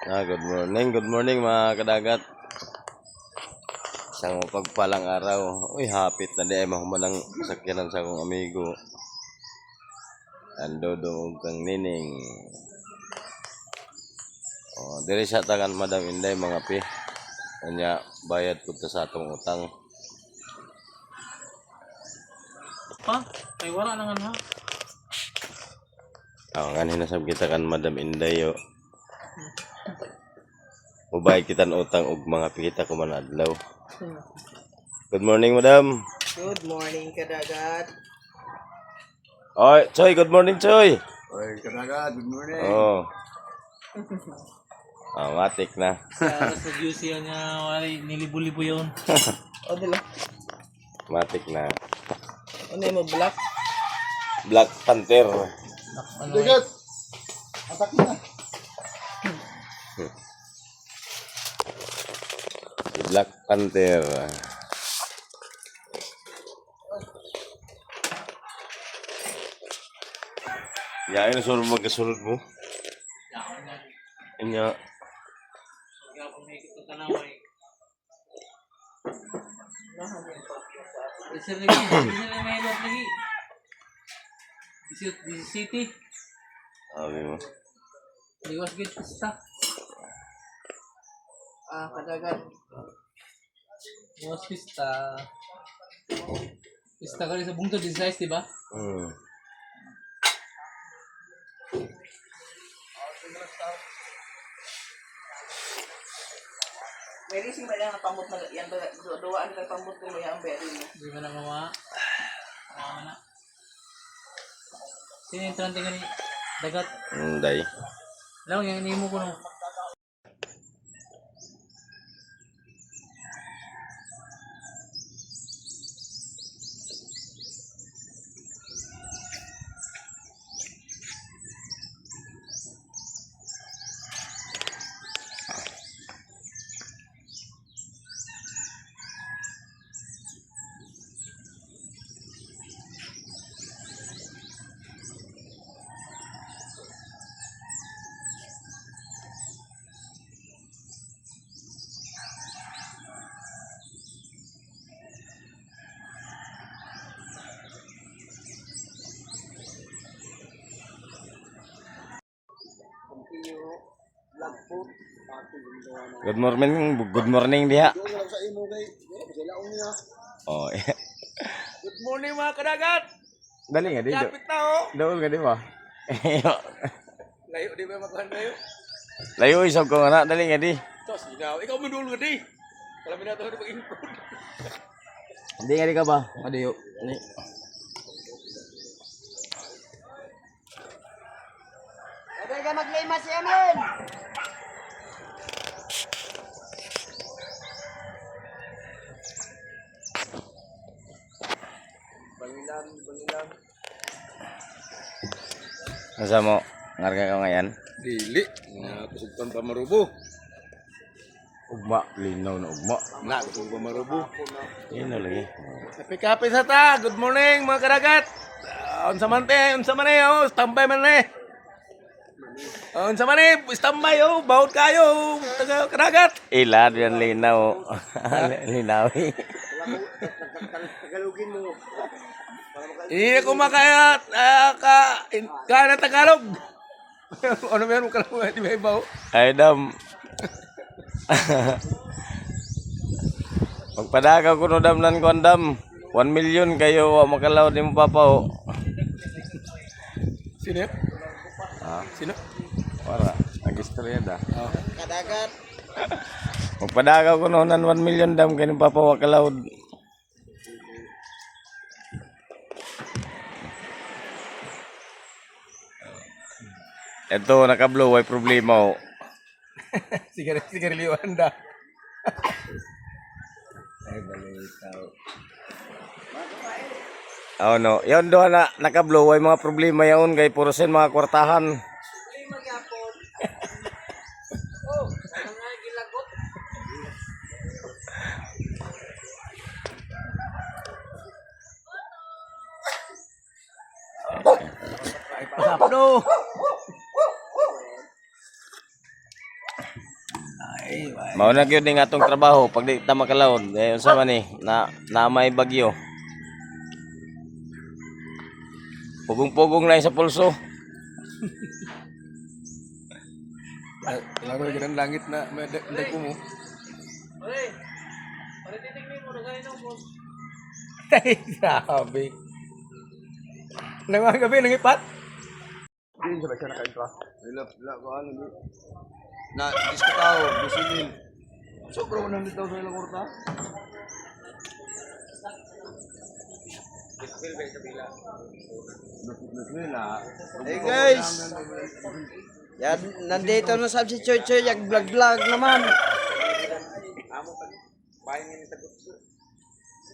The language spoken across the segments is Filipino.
Good morning mga kadagat. Isang pagpalang araw. Uy, hapit na di ay mahumalang sakyanan sa akong amigo. Ando doon kang nining. Diri sa tangan Madam Inday mga pi. Kanya bayad po sa atong utang. Pa? Ay wala na nga na. Nganin na sab kita kan Madam Inday yo. Mubay kita ng utang ug mga pikita ko man adlaw. Good morning, Madam. Good morning, kadagat. Oy, Choy, good morning, Choy. Oy, kadagat, good morning. Oh. Matik na. Sa juicy niya, wala nilibo-libo yun. O, dila. Matik na. Ano yung mo, black? Black Panther. Ano, Kadagat, atak na. Black Panther. Ya, ini suruh magkasulod mo. Inya. kaya kung may kitang tanaway. Isir lagi, isir na may lot lagi. This city. Sabi mo. Liwas git pista. Kadagat. Liwas pista. Pista ka rin sa bungtod, din size, diba? May rising ba lang pamut na yan ba? Duwaan ka pamut ko yung berry mo. Hindi mo na mawa. Mawa na. Sino yung trante nga ni dagat? Hindi. Alam mo, yung inimo ko nung Good morning diha. Doon lang sa imo kay, sila niya. Oh. Good morning, mga kadagat. Dali nga di. Kapit na, oh. Doon ka di ba? Layo, di ba magkahan layo? Layo isog ko nga dali nga di. Tos, ikaw mandul ka di. Wala mo na ito mag-input. Hindi nga di ka ba? Adiyo. Ani. Sabi ka maglima si Amen. Bangilan. Asa mo? Ngarga ka ngayon? Dili, na kusugtan pa marubo. Ugma, linaw na ugma. Na kusug pa marubo. Yun na lagi. Kape sa ta. Good morning, mga kadagat. Unsa man oh, standby man eh. Unsa man eh, standby oh, bawat kayo, taga kadagat. Ilad yan linaw. Linawi. Tagalogin mo. Hindi ko makaya ka na Tagalog. Ano meron ka lang, di ba ibaw? Ay dam. Pagpadagaw ko no dam nan ko dam. 1 million kayo wa makalaw di mo papaw. Sino? Sino? Para, nag-istorya da. Kadagat. Pagpadagaw ko no nan 1 million dam kayo papaw wa kalaw. Ito nakablo way problema oh. Sigarilyo anda. Ay balitaw. Oh no, yon do na nakablo way mga problema yaon kay puro sen mga kwartahan. Oh, nga gilagot. Ay, pasapdo. Ay, ay. Mao na gyud ning atong trabaho pag di ta makalawon. Eh unsa man ni na may bagyo. Pugong-pugong na sa pulso. Lago yung langit na may ko mo. Oy. Pare titignan mo na ganito mo. Ay, grabe. Nang mga gabi, nangipat. Hindi siya ba siya naka-intro? Wala ko ano di. Na diskutaw, bisilin. Sobra 100,000 ilang kurta. Hey guys! Yan, nandito na sa si Choy Choy, vlog-vlog naman.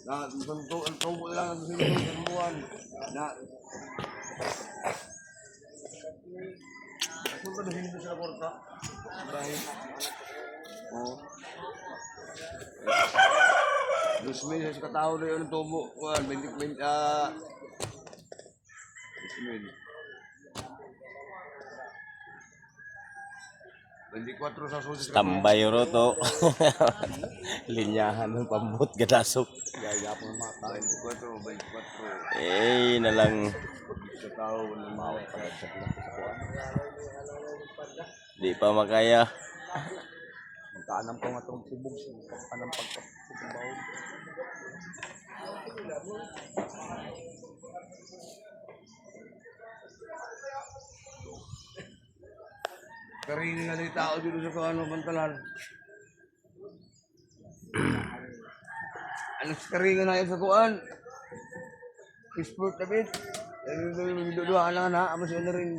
Na santo ang tubo lang ang sinubuan. Na Sunod na hindi sila kurta. Dahil oh. 2,000 sa katao na yun ang tubo. 20 24 sa susi. Tambay ro to. Linyahan ng pambot gadasok. Gaya po ng mata. 24. Eh na lang Sa tao ng mawag pa sa kuwan. di pa makaya. Magkaanam ko nga itong sibog. Anong pagkabaw. Karini nga ng tao dito sa kuwan ng pantalan. Ano sa karini na yun sa kuwan? Sport na bit. Dudua lang na. Amo siya na rin.